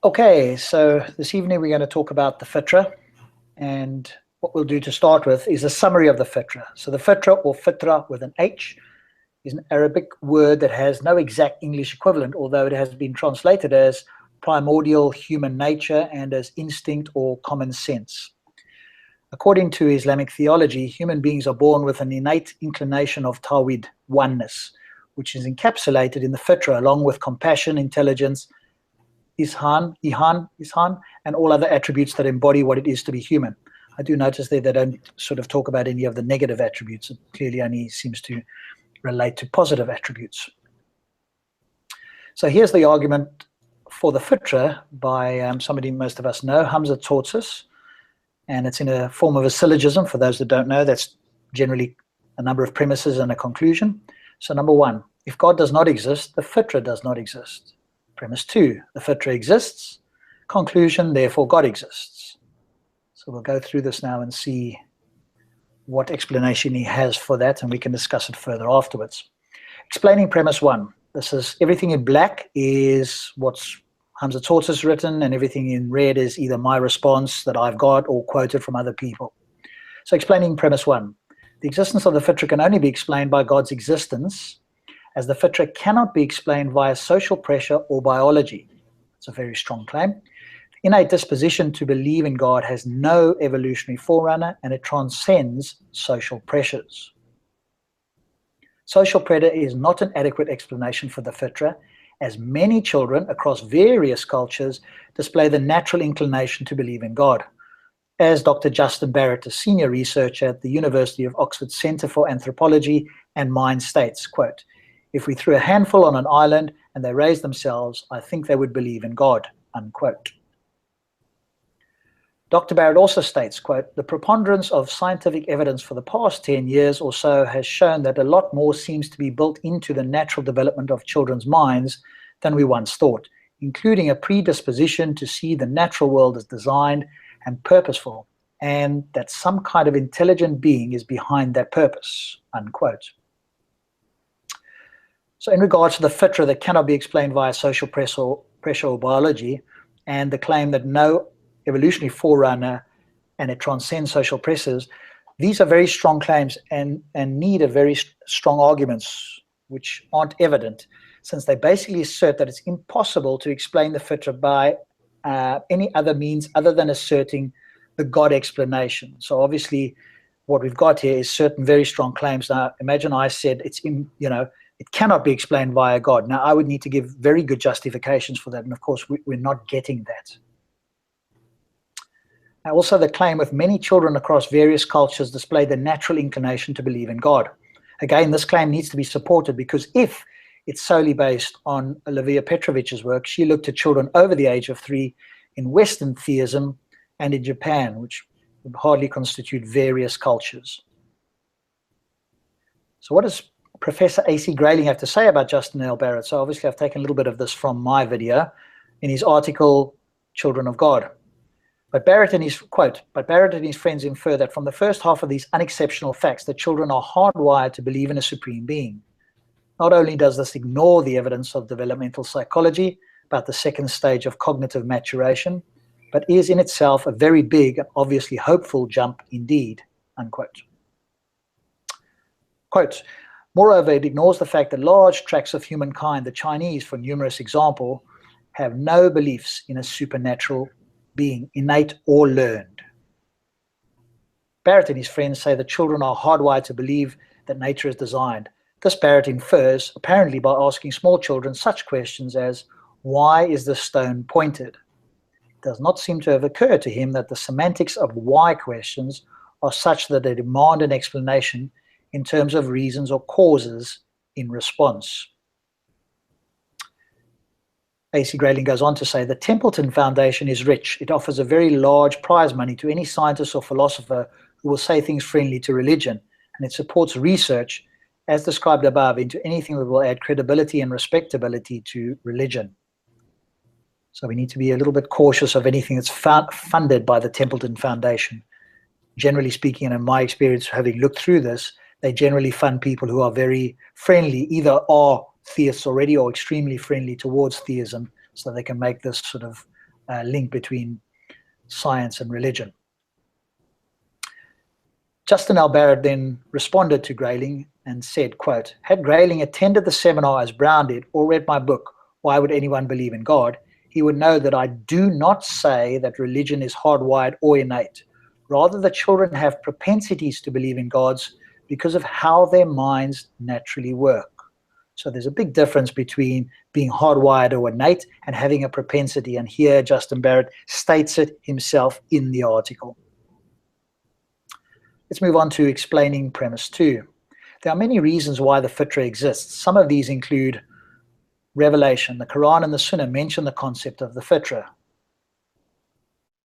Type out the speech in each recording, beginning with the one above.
Okay, so this evening we're going to talk about the Fitrah, and what we'll do to start with is a summary of the Fitrah. So the Fitrah, or Fitrah with an H, is an Arabic word that has no exact English equivalent, although it has been translated as primordial human nature and as instinct or common sense. According to Islamic theology, human beings are born with an innate inclination of tawhid, oneness, which is encapsulated in the Fitrah, along with compassion, intelligence, Ishan, and all other attributes that embody what it is to be human. I do notice there they don't sort of talk about any of the negative attributes. It clearly only seems to relate to positive attributes. So here's the argument for the Fitrah by somebody most of us know, Hamza taught us, and it's in a form of a syllogism. For those that don't know, that's generally a number of premises and a conclusion. So number one, if God does not exist, the Fitrah does not exist. Premise two, the Fitrah exists. Conclusion, therefore God exists. So we'll go through this now and see what explanation he has for that, and we can discuss it further afterwards. Explaining premise one. This is everything in black is what's Hamza taught us written, and everything in red is either my response that I've got or quoted from other people. So explaining premise one. The existence of the Fitrah can only be explained by God's existence, as the Fitrah cannot be explained via social pressure or biology. It's a very strong claim. The innate disposition to believe in God has no evolutionary forerunner, and it transcends social pressures. Social pressure is not an adequate explanation for the Fitrah, as many children across various cultures display the natural inclination to believe in God. As Dr. Justin Barrett, a senior researcher at the University of Oxford Centre for Anthropology and Mind states, quote, "If we threw a handful on an island and they raised themselves, I think they would believe in God," unquote. Dr. Barrett also states, quote, "The preponderance of scientific evidence for the past 10 years or so has shown that a lot more seems to be built into the natural development of children's minds than we once thought, including a predisposition to see the natural world as designed and purposeful, and that some kind of intelligent being is behind that purpose," unquote. So in regards to the Fitrah that cannot be explained via social pressure or biology, and the claim that no evolutionary forerunner and it transcends social pressures, these are very strong claims and need a very strong arguments which aren't evident, since they basically assert that it's impossible to explain the Fitrah by any other means other than asserting the God explanation. So obviously what we've got here is certain very strong claims. Now imagine I said it cannot be explained via God. Now I would need to give very good justifications for that, and of course we're not getting that. Now also the claim with many children across various cultures display the natural inclination to believe in God. Again, this claim needs to be supported, because if it's solely based on Olivia Petrovich's work, she looked at children over the age of 3 in Western theism and in Japan, which would hardly constitute various cultures. So what does Professor A.C. Grayling have to say about Justin L. Barrett? So obviously I've taken a little bit of this from my video in his article, Children of God. But Barrett and his friends infer that from the first half of these unexceptional facts, that children are hardwired to believe in a supreme being. Not only does this ignore the evidence of developmental psychology about the second stage of cognitive maturation, but is in itself a very big and obviously hopeful jump indeed, unquote. Quote, "Moreover, it ignores the fact that large tracts of humankind, the Chinese for numerous example, have no beliefs in a supernatural being, innate or learned." Barrett and his friends say that children are hardwired to believe that nature is designed. This Barrett infers, apparently by asking small children such questions as, "Why is this stone pointed?" It does not seem to have occurred to him that the semantics of why questions are such that they demand an explanation in terms of reasons or causes in response. A.C. Grayling goes on to say, "The Templeton Foundation is rich. It offers a very large prize money to any scientist or philosopher who will say things friendly to religion, and it supports research, as described above, into anything that will add credibility and respectability to religion." So we need to be a little bit cautious of anything that's funded by the Templeton Foundation. Generally speaking, and in my experience having looked through this, they generally fund people who are very friendly, either are theists already or extremely friendly towards theism, so they can make this sort of link between science and religion. Justin L. Barrett then responded to Grayling and said, quote, "Had Grayling attended the seminar as Brown did or read my book, Why Would Anyone Believe in God?, he would know that I do not say that religion is hardwired or innate. Rather, the children have propensities to believe in gods because of how their minds naturally work." So there's a big difference between being hardwired or innate and having a propensity. And here Justin Barrett states it himself in the article. Let's move on to explaining premise 2. There are many reasons why the Fitrah exists. Some of these include revelation. The Quran and the Sunnah mention the concept of the Fitrah.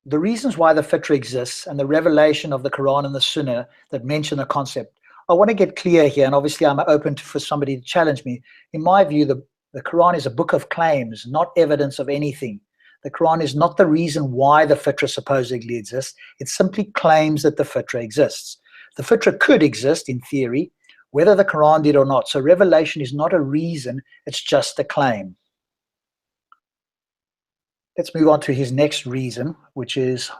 The reasons why the Fitrah exists and the revelation of the Quran and the Sunnah that mention the concept, I want to get clear here, and obviously I'm open for somebody to challenge me. In my view, the Quran is a book of claims, not evidence of anything. The Quran is not the reason why the Fitrah supposedly exists. It simply claims that the Fitrah exists. The Fitrah could exist in theory, whether the Quran did or not. So revelation is not a reason, it's just a claim. Let's move on to his next reason, which is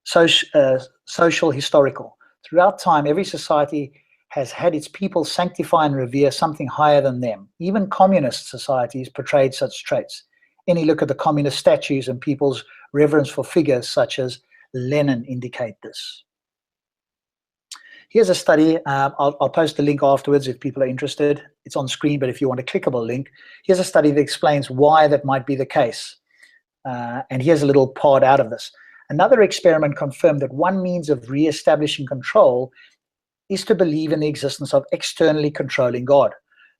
social historical. Throughout time, every society has had its people sanctify and revere something higher than them. Even communist societies portrayed such traits. Any look at the communist statues and people's reverence for figures such as Lenin indicate this. Here's a study. I'll post a link afterwards if people are interested. It's on screen, but if you want a clickable link, here's a study that explains why that might be the case. And here's a little part out of this. Another experiment confirmed that one means of re-establishing control is to believe in the existence of externally controlling God.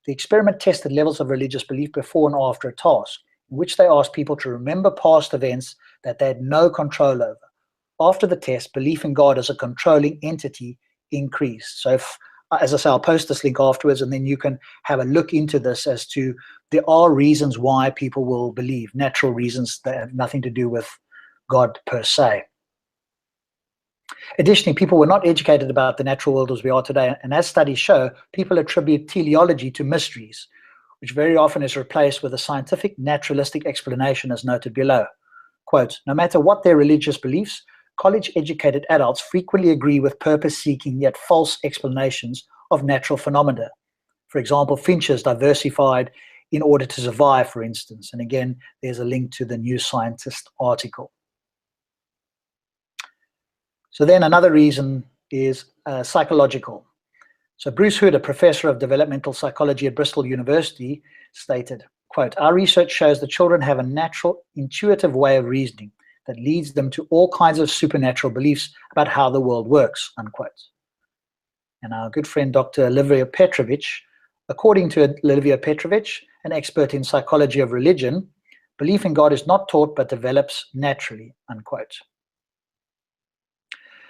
The experiment tested levels of religious belief before and after a task, in which they asked people to remember past events that they had no control over. After the test, belief in God as a controlling entity increased. So as I say, I'll post this link afterwards, and then you can have a look into this as to there are reasons why people will believe, natural reasons that have nothing to do with God per se. Additionally, people were not educated about the natural world as we are today, and as studies show, people attribute teleology to mysteries, which very often is replaced with a scientific, naturalistic explanation as noted below. Quote, "No matter what their religious beliefs, college-educated adults frequently agree with purpose-seeking yet false explanations of natural phenomena. For example, finches diversified in order to survive, for instance." And again, there's a link to the New Scientist article. So then another reason is psychological. So Bruce Hood, a professor of developmental psychology at Bristol University, stated, quote, "Our research shows that children have a natural, intuitive way of reasoning that leads them to all kinds of supernatural beliefs about how the world works," unquote. And our good friend Dr. Olivia Petrovich, according to Olivia Petrovich, an expert in psychology of religion, belief in God is not taught but develops naturally, unquote.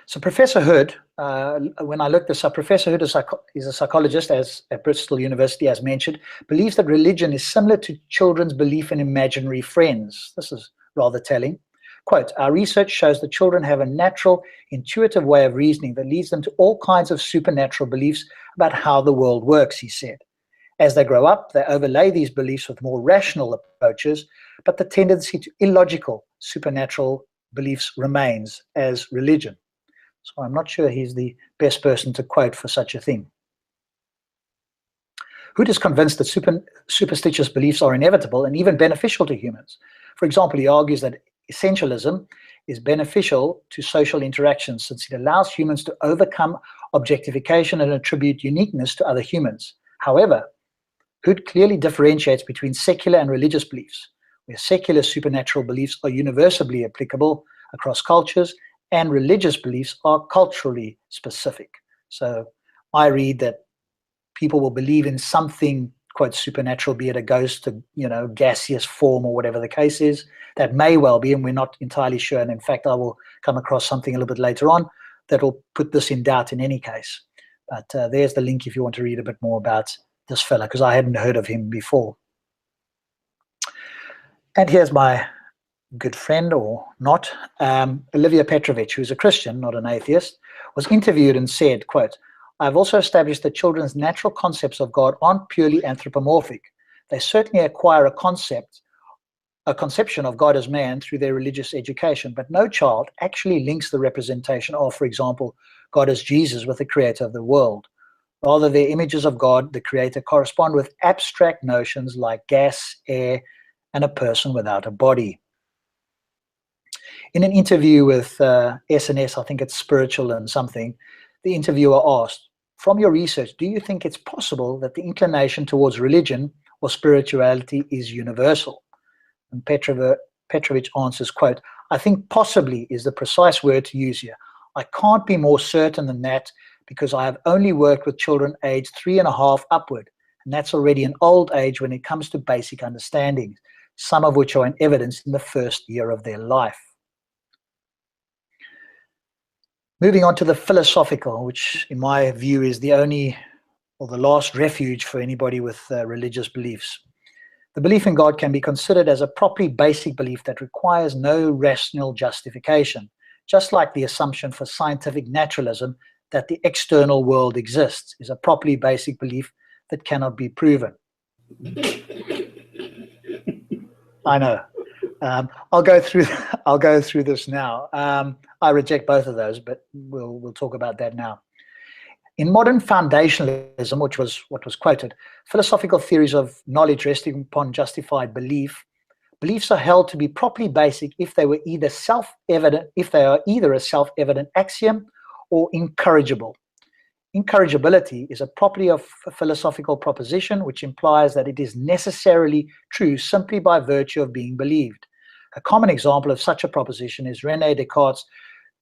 So Professor Hood, when I looked this up, Professor Hood is a psychologist at Bristol University, as mentioned, believes that religion is similar to children's belief in imaginary friends. This is rather telling. Quote, "Our research shows that children have a natural, intuitive way of reasoning that leads them to all kinds of supernatural beliefs about how the world works," he said. "As they grow up, they overlay these beliefs with more rational approaches, but the tendency to illogical, supernatural beliefs remains as religion." So I'm not sure he's the best person to quote for such a thing. Hood is convinced that superstitious beliefs are inevitable and even beneficial to humans. For example, he argues that essentialism is beneficial to social interactions since it allows humans to overcome objectification and attribute uniqueness to other humans. However, Hood clearly differentiates between secular and religious beliefs, where secular supernatural beliefs are universally applicable across cultures and religious beliefs are culturally specific. So I read that people will believe in something, quote, supernatural, be it a ghost, a gaseous form or whatever the case is. That may well be, and we're not entirely sure. And in fact, I will come across something a little bit later on that will put this in doubt in any case. But there's the link if you want to read a bit more about this fella, because I hadn't heard of him before. And here's my good friend, or not, Olivia Petrovich, who's a Christian, not an atheist, was interviewed and said, quote, "I've also established that children's natural concepts of God aren't purely anthropomorphic. They certainly acquire a concept a conception of God as man through their religious education, but no child actually links the representation of, for example, God as Jesus with the creator of the world. Rather, their images of God, the creator, correspond with abstract notions like gas, air, and a person without a body. In an interview with S&S, I think it's Spiritual and something, the interviewer asked, from your research, do you think it's possible that the inclination towards religion or spirituality is universal? And Petrovich answers, quote, I think possibly is the precise word to use here. I can't be more certain than that because I have only worked with children aged 3.5 upward, and that's already an old age when it comes to basic understandings, some of which are in evidence in the first year of their life. Moving on to the philosophical, which in my view is the only or the last refuge for anybody with religious beliefs. The belief in God can be considered as a properly basic belief that requires no rational justification, just like the assumption for scientific naturalism that the external world exists is a properly basic belief that cannot be proven. I know. I'll go through this now. I reject both of those, but we'll talk about that now. In modern foundationalism, which was what was quoted, philosophical theories of knowledge resting upon justified beliefs are held to be properly basic if they were either self-evident, if they are either a self-evident axiom or incorrigible. Incorrigibility is a property of a philosophical proposition which implies that it is necessarily true simply by virtue of being believed. A common example of such a proposition is René Descartes'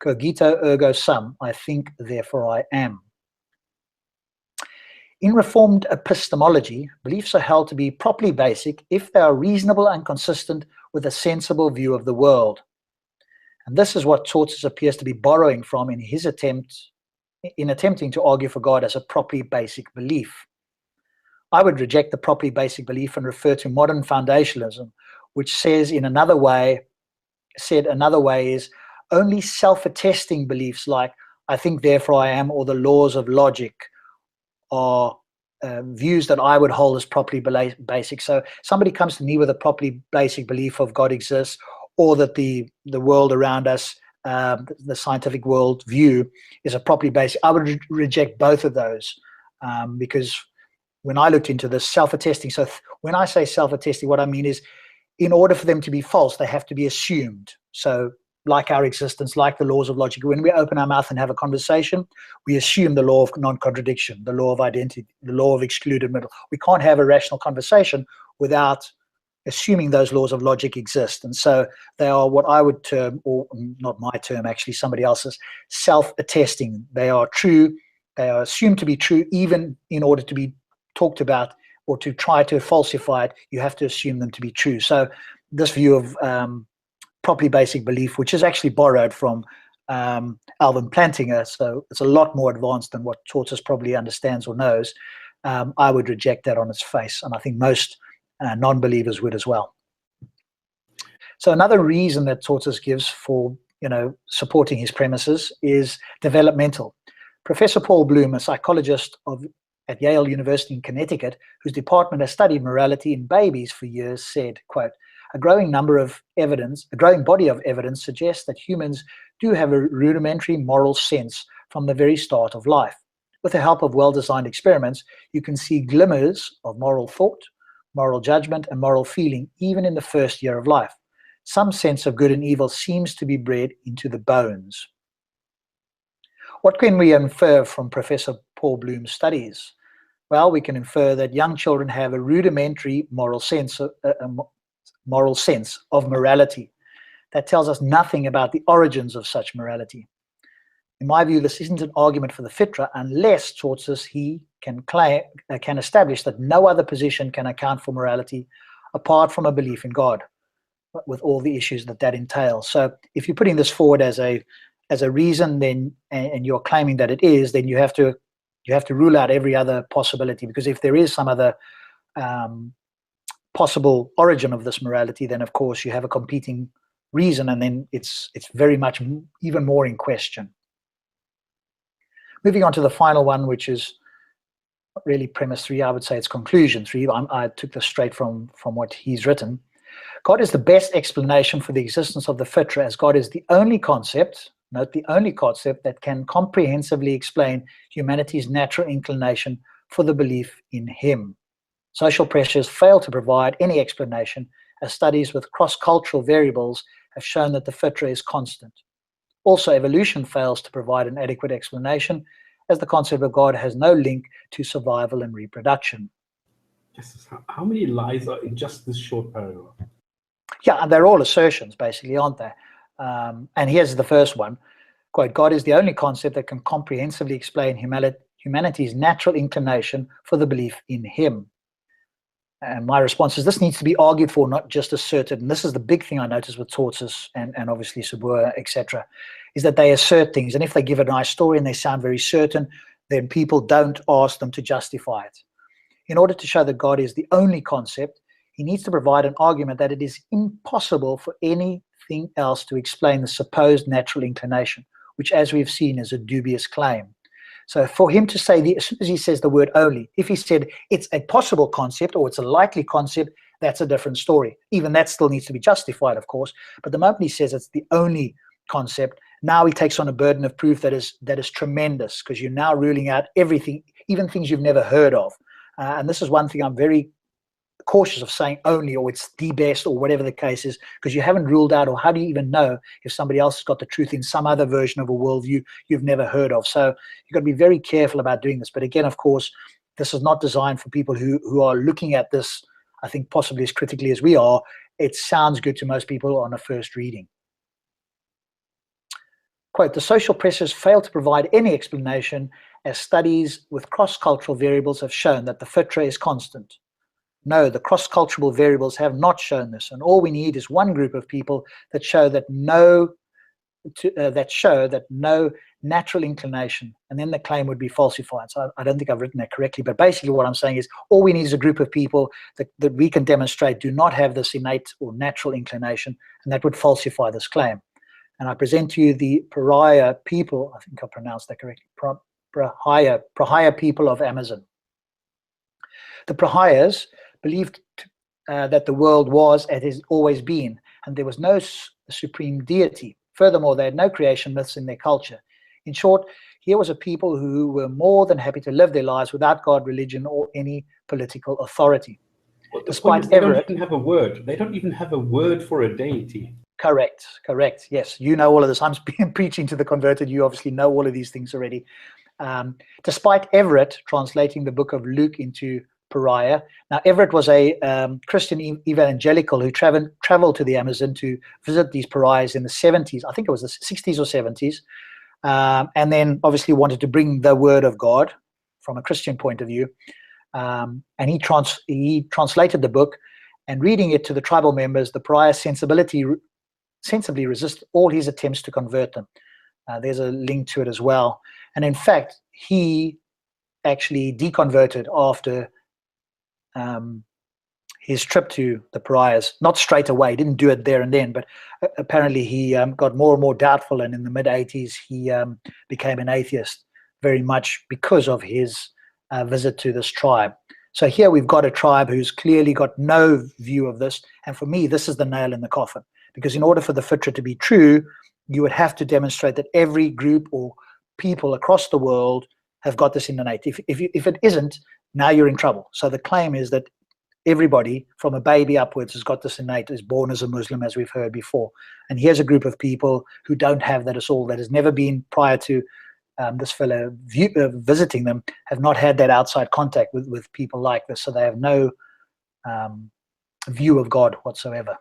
cogito ergo sum, I think, therefore I am. In Reformed epistemology, beliefs are held to be properly basic if they are reasonable and consistent with a sensible view of the world. And this is what Tsortzis appears to be borrowing from in his attempting to argue for God as a properly basic belief. I would reject the properly basic belief and refer to modern foundationalism, which said another way is only self-attesting beliefs like I think therefore I am or the laws of logic are views that I would hold as properly basic. So somebody comes to me with a properly basic belief of God exists or that the world around us, the scientific world view is a properly basic. I would reject both of those because when I looked into this self-attesting, so when I say self-attesting, what I mean is in order for them to be false, they have to be assumed. So like our existence, like the laws of logic, when we open our mouth and have a conversation, we assume the law of non-contradiction, the law of identity, the law of excluded middle. We can't have a rational conversation without assuming those laws of logic exist. And so they are what I would term, or not my term, actually somebody else's, self-attesting. They are true. They are assumed to be true, even in order to be talked about or to try to falsify it, you have to assume them to be true. So this view of properly basic belief, which is actually borrowed from Alvin Plantinga, so it's a lot more advanced than what Tsortzis probably understands or knows, I would reject that on its face. And I think most non-believers would as well. So another reason that Tsortzis gives for supporting his premises is developmental. Professor Paul Bloom, a psychologist at Yale University in Connecticut, whose department has studied morality in babies for years, said, quote, a growing body of evidence suggests that humans do have a rudimentary moral sense from the very start of life. With the help of well-designed experiments, you can see glimmers of moral thought, moral judgment, and moral feeling even in the first year of life. Some sense of good and evil seems to be bred into the bones. What can we infer from Professor Paul Bloom's studies? Well, we can infer that young children have a rudimentary moral sense of morality. That tells us nothing about the origins of such morality. In my view, this isn't an argument for the Fitrah unless Tsortzis can establish that no other position can account for morality apart from a belief in God, with all the issues that entails. So if you're putting this forward as a reason, then and you're claiming that it is, then you have to rule out every other possibility, because if there is some other possible origin of this morality, then of course you have a competing reason, and then it's very much even more in question. Moving on to the final one, which is really premise 3, I would say it's conclusion 3. I took this straight from what he's written. God is the best explanation for the existence of the Fitrah, as God is the only concept, note the only concept, that can comprehensively explain humanity's natural inclination for the belief in him. Social pressures fail to provide any explanation, as studies with cross-cultural variables have shown that the Fitrah is constant. Also, evolution fails to provide an adequate explanation, as the concept of God has no link to survival and reproduction. Yes, how many lies are in just this short paragraph? Yeah, and they're all assertions, basically, aren't they? And here's the first one. Quote, God is the only concept that can comprehensively explain humanity's natural inclination for the belief in him. And my response is this needs to be argued for, not just asserted. And this is the big thing I notice with Tortoise and obviously Sabur, etc., is that they assert things. And if they give a nice story and they sound very certain, then people don't ask them to justify it. In order to show that God is the only concept, he needs to provide an argument that it is impossible for anything else to explain the supposed natural inclination, which, as we've seen, is a dubious claim. So for him to say, as soon as he says the word only, if he said it's a possible concept or it's a likely concept, that's a different story. Even that still needs to be justified, of course. But the moment he says it's the only concept, now he takes on a burden of proof that is tremendous, because you're now ruling out everything, even things you've never heard of. And this is one thing I'm very cautious of saying only, or it's the best, or whatever the case is, because you haven't ruled out, or how do you even know if somebody else has got the truth in some other version of a worldview you've never heard of? So you've got to be very careful about doing this. But again, of course, this is not designed for people who are looking at this, I think, possibly as critically as we are. It sounds good to most people on a first reading. Quote, the social pressures fail to provide any explanation, as studies with cross-cultural variables have shown that the Fitrah is constant. No, the cross-cultural variables have not shown this, and all we need is one group of people that show that no natural inclination, and then the claim would be falsified. So I don't think I've written that correctly, but basically what I'm saying is all we need is a group of people that we can demonstrate do not have this innate or natural inclination, and that would falsify this claim. And I present to you the Pariah people, I think I pronounced that correctly, Pariah people of Amazon. The Pariahs believed that the world was as it has always been, and there was no supreme deity. Furthermore, they had no creation myths in their culture. In short, here was a people who were more than happy to live their lives without God, religion, or any political authority. Well, despite they don't even have a word. They don't even have a word for a deity. Correct. Yes, you know all of this. I'm preaching to the converted. You obviously know all of these things already. Despite Everett translating the book of Luke into Pariah. Now, Everett was a Christian evangelical who traveled to the Amazon to visit these pariahs in the 70s. I think it was the 60s or 70s. And then obviously wanted to bring the word of God from a Christian point of view. And he translated the book, and reading it to the tribal members, the pariahs sensibly resist all his attempts to convert them. There's a link to it as well. And in fact, he actually deconverted after his trip to the pariahs. Not straight away, he didn't do it there and then, but apparently he got more and more doubtful, and in the mid-80s he became an atheist, very much because of his visit to this tribe. So here we've got a tribe who's clearly got no view of this, and for me this is the nail in the coffin, because in order for the Fitrah to be true, you would have to demonstrate that every group or people across the world have got this innate. If it isn't, now you're in trouble. So the claim is that everybody from a baby upwards has got this innate, is born as a Muslim, as we've heard before. And here's a group of people who don't have that at all, that has never been, prior to this fellow visiting them, have not had that outside contact with people like this. So they have no view of God whatsoever.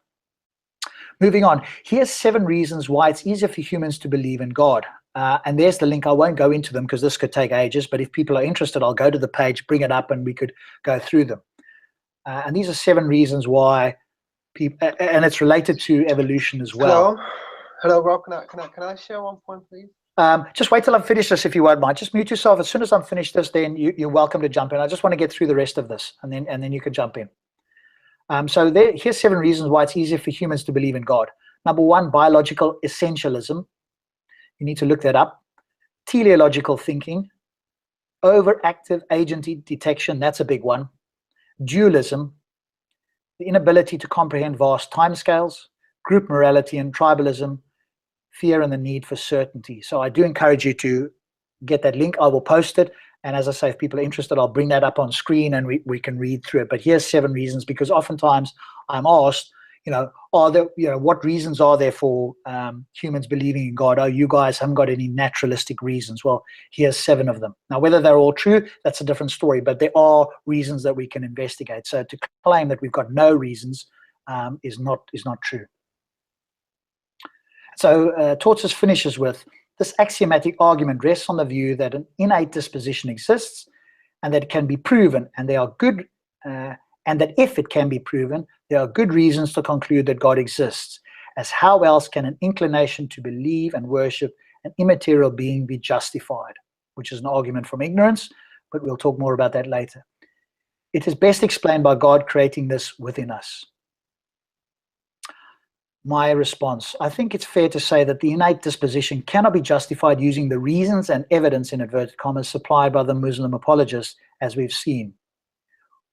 Moving on, here's 7 reasons why it's easier for humans to believe in God. And there's the link. I won't go into them because this could take ages, but if people are interested, I'll go to the page, bring it up, and we could go through them. And these are 7 reasons why people, and it's related to evolution as well. Hello, Rob. Can I share one point, please? Just wait till I'm finished this, if you won't mind. Just mute yourself. As soon as I'm finished this, then you're welcome to jump in. I just want to get through the rest of this, and then you can jump in. So here's 7 reasons why it's easier for humans to believe in God. Number 1, biological essentialism. You need to look that up. Teleological thinking. Overactive agent detection. That's a big one. Dualism. the inability to comprehend vast timescales, group morality and tribalism, fear and the need for certainty. So I do encourage you to get that link. I will post it. And as I say, if people are interested, I'll bring that up on screen and we can read through it. But here's 7 reasons, because oftentimes I'm asked, are there, what reasons are there for humans believing in God? Oh, you guys haven't got any naturalistic reasons. Well, here's 7 of them. Now, whether they're all true, that's a different story, but there are reasons that we can investigate. So to claim that we've got no reasons is not true. So Tortoise finishes with, this axiomatic argument rests on the view that an innate disposition exists and that it can be proven, and there are good, and that if it can be proven, there are good reasons to conclude that God exists, as how else can an inclination to believe and worship an immaterial being be justified, which is an argument from ignorance, but we'll talk more about that later. It is best explained by God creating this within us. My response, I think it's fair to say that the innate disposition cannot be justified using the reasons and evidence, in inverted commas, supplied by the Muslim apologists, as we've seen.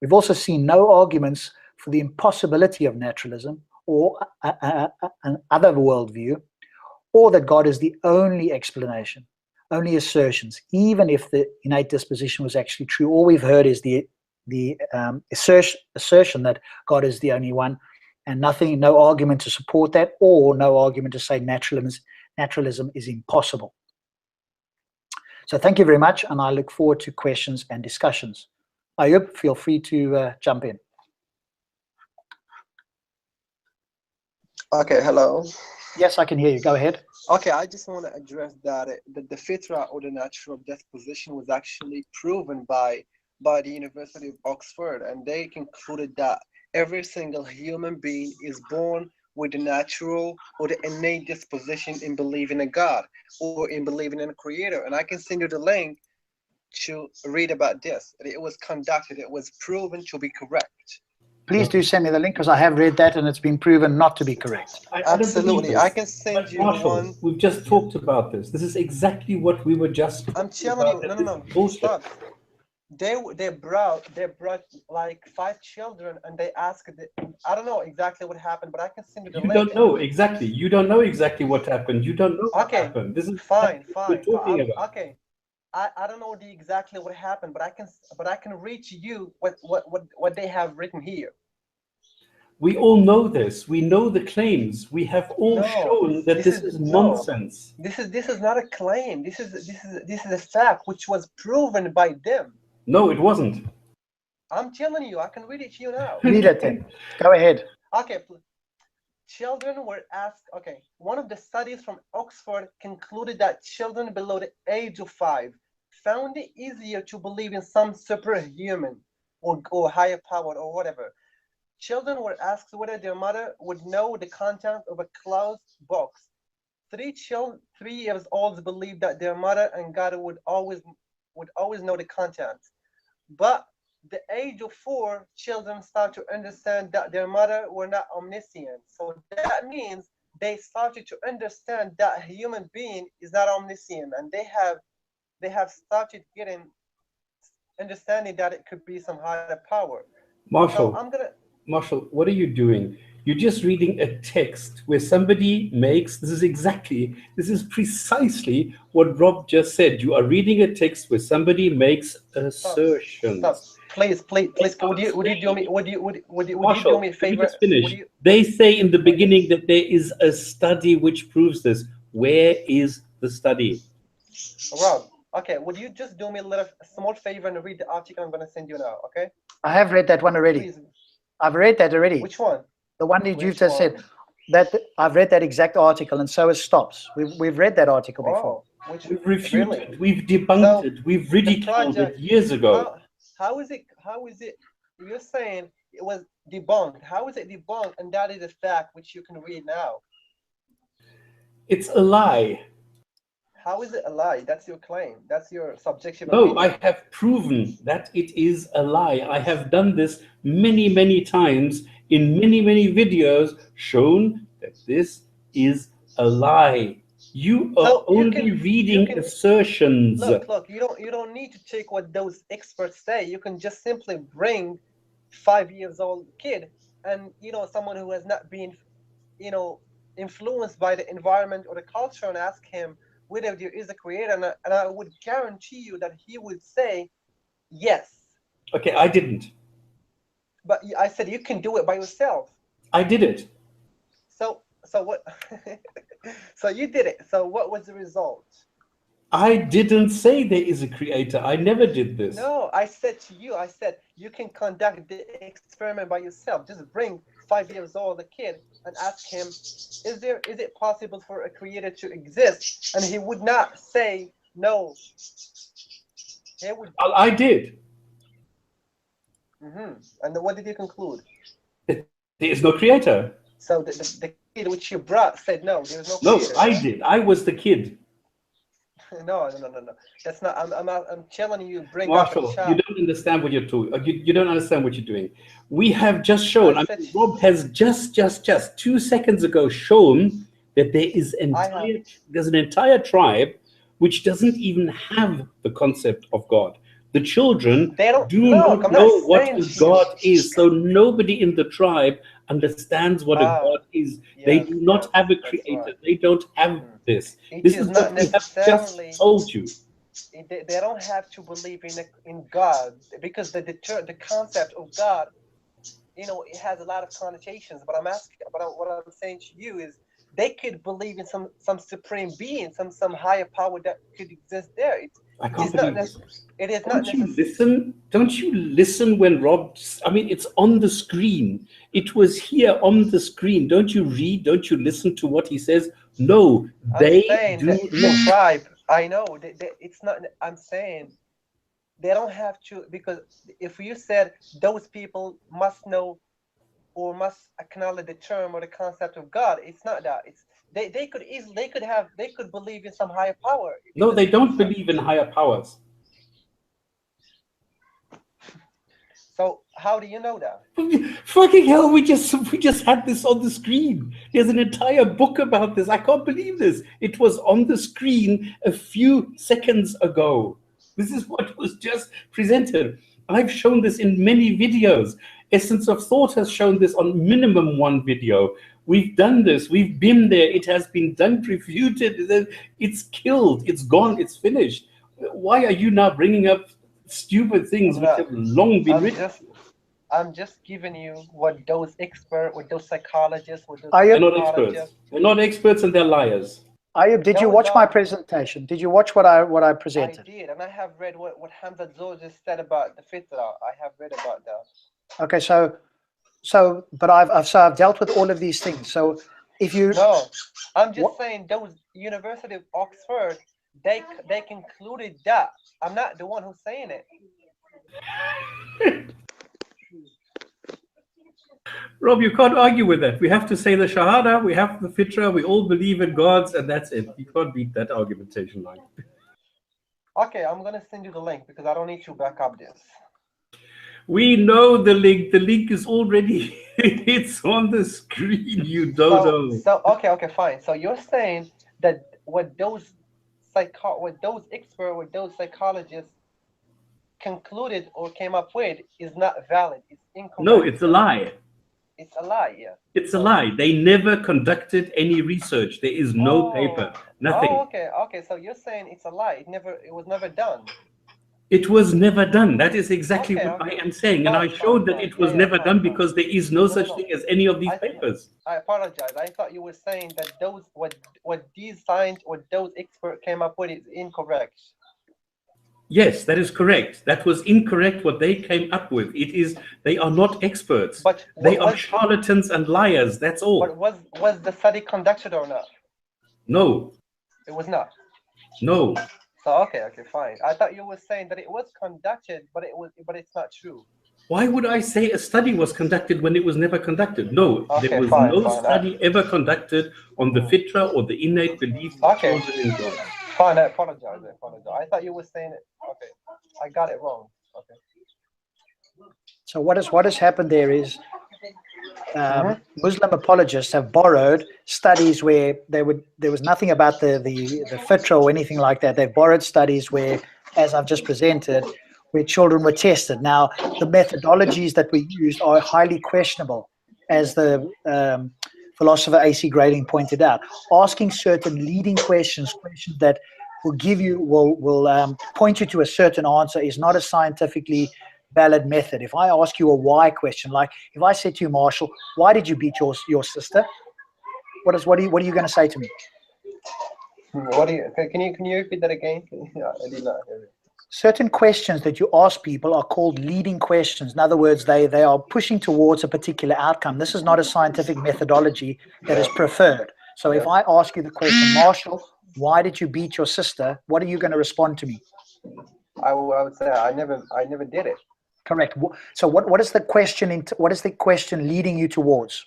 We've also seen no arguments for the impossibility of naturalism or an other worldview, or that God is the only explanation, only assertions, even if the innate disposition was actually true. All we've heard is the assertion that God is the only one, and no argument to support that, or no argument to say naturalism is impossible. So thank you very much, and I look forward to questions and discussions. Ayub, feel free to jump in. Okay, hello. Yes, I can hear you. Go ahead. Okay, I just want to address that the Fitrah, or the natural disposition, was actually proven by the University of Oxford, and they concluded that every single human being is born with the natural or the innate disposition in believing in God or in believing in a creator. And I can send you the link to read about this. It was conducted, it was proven to be correct. Please do send me the link, because I have read that and it's been proven not to be correct. Absolutely. I can send you one. We've just talked about this. This is exactly what we were just. I'm telling you, no, stop. They brought like 5 children, and they asked, I don't know exactly what happened, but I can send you the link. You don't know exactly. You don't know exactly what happened. You don't know what happened. This is fine. We're talking about. Okay. I don't know exactly what happened, but I can read to you what they have written here. We all know this. We know the claims. We have all shown that this is nonsense. This is not a claim. This is a fact which was proven by them. No, it wasn't. I'm telling you, I can read it to you now. Read it then. Go ahead. Okay. Children were asked, one of the studies from Oxford concluded that children below the age of 5 found it easier to believe in some superhuman or higher power or whatever. Children were asked whether their mother would know the content of a closed box. 3 years olds believed that their mother and God would always know the content. But the age of 4, children start to understand that their mother were not omniscient. So that means they started to understand that a human being is not omniscient, and they have started getting understanding that it could be some higher power. Marshall, So Marshall, what are you doing? You're just reading a text where somebody makes, this is precisely what Rob just said. You are reading a text where somebody makes assertions. Stop. Please, would you do me a favor? Just finish. They say in the beginning that there is a study which proves this. Where is the study? Rob, okay, would you just do me a small favor and read the article I'm going to send you now, okay? I have read that one already. Please. I've read that already. Which one? The one that you've just said. That I've read that exact article, and so is Stops. We've read that article before. We've refuted, we've debunked it, we've ridiculed it years ago. How is it? You're saying it was debunked. How is it debunked? And that is a fact which you can read now. It's a lie. How is it a lie? That's your claim. That's your subjective opinion. No, I have proven that it is a lie. I have done this many, many times in many, many videos, shown that this is a lie. You are only reading assertions. Look, you don't need to take what those experts say. You can just simply bring 5 years old kid and someone who has not been influenced by the environment or the culture, and ask him whether there is a creator, and I would guarantee you that he would say yes. Okay, I didn't. But I said you can do it by yourself. I did it. So what? So you did it. So what was the result? I didn't say there is a creator. I never did this. No, I said to you, I said you can conduct the experiment by yourself. Just bring 5 years old a kid and ask him, is it possible for a creator to exist? And he would not say no. He would. I did. And what did you conclude? There is no creator. So the kid which you brought said no, there is no creator. No, I did. I was the kid. No. That's not. I'm telling you. Bring Marshall, up a child. you don't understand what you're doing. You don't understand what you're doing. We have just shown. Rob has just 2 seconds ago shown that there's an entire tribe which doesn't even have the concept of God. The children do not know what a God is. So nobody in the tribe understands what a God is. They do not have a creator. Right. They don't have this. This is what we have just told you. They don't have to believe in God, because the concept of God, it has a lot of connotations. But what I'm saying to you is, they could believe in some supreme being, some higher power that could exist there. I can't believe this. It is not necessary. Don't you listen when Rob? I mean, it's on the screen. It was here on the screen. Don't you read? Don't you listen to what he says? No, they do not. The tribe. I know. It's not. I'm saying they don't have to, because if you said those people must know or must acknowledge the term or the concept of God, it's not that. It's they could believe in some higher power. No, they don't believe in higher powers. So how do you know that? Fucking hell, we just had this on the screen. There's an entire book about this. I can't believe this. It was on the screen a few seconds ago. This is what was just presented. I've shown this in many videos. Essence of Thought has shown this on minimum 1 video. We've done this. We've been there. It has been done, refuted. It's killed. It's gone. It's finished. Why are you now bringing up stupid things which have long been written? I'm just giving you what those experts, what those psychologists, what those they're not experts. They're not experts, and they're liars. Ayub, did you watch my presentation? Did you watch what I presented? I did, and I have read what Hamza Zoja said about the Fitrah. I have read about that. Okay, but I've dealt with all of these things. So if you I'm just saying those University of Oxford, they concluded that. I'm not the one who's saying it. Rob, you can't argue with that. We have to say the Shahada, we have the Fitrah, we all believe in gods, and that's it. You can't beat that argumentation line. Okay, I'm going to send you the link because I don't need to back up this. We know the link. The link is already, it's on the screen, you dodo. Okay, fine. So you're saying that what those experts, what those psychologists concluded or came up with is not valid. It's incorrect. No, it's a lie. It's a lie, yeah. It's a lie. They never conducted any research. There is no paper, nothing. Oh, okay. So you're saying it's a lie. It was never done. It was never done. That is exactly what I am saying. And I showed that it was never done because there is no such thing as any of these papers. I apologize. I thought you were saying that those what these scientists or those experts came up with is incorrect. Yes, that is correct. That was incorrect what they came up with. They are not experts. But they are charlatans and liars. That's all. But was the study conducted or not? No. It was not. No. So okay, fine. I thought you were saying that it was conducted, but it's not true. Why would I say a study was conducted when it was never conducted? No, there was no study ever conducted on the Fitrah or the innate belief of children in God. Fine, I apologize. I thought you were saying it. Okay, I got it wrong. Okay. So what has happened there is Muslim apologists have borrowed studies where there was nothing about the Fitrah or anything like that. They've borrowed studies where, as I've just presented, where children were tested. Now, the methodologies that we used are highly questionable. as the philosopher A.C. Grayling pointed out, asking certain leading questions that will give you, will point you to a certain answer is not a scientifically valid method. If I ask you a why question, like if I said to you, Marshall, why did you beat your sister? What are you going to say to me? Can you repeat that again? I did not hear it. Certain questions that you ask people are called leading questions. In other words, they are pushing towards a particular outcome. This is not a scientific methodology that is preferred. So if I ask you the question, Marshall, why did you beat your sister? What are you going to respond to me? I would say I never did it. Correct. So what is the question? What is the question leading you towards?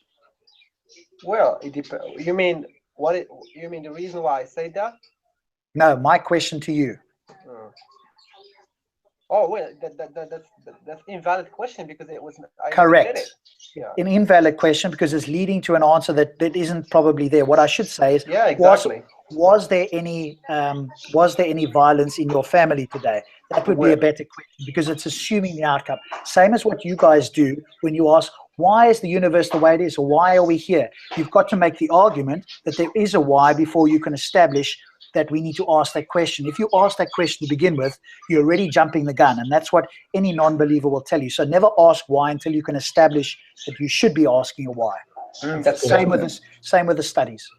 Well, it depends. You mean the reason why I say that? No, my question to you. Oh well, that's invalid question because it was. Correct. Did it. Yeah. An invalid question because it's leading to an answer that isn't probably there. What I should say is, yeah, exactly. Was there any violence in your family today? That would be a better question because it's assuming the outcome. Same as what you guys do when you ask, why is the universe the way it is, or why are we here? You've got to make the argument that there is a why before you can establish that we need to ask that question. If you ask that question to begin with, you're already jumping the gun, and that's what any non-believer will tell you. So never ask why until you can establish that you should be asking a why. That's same with the studies.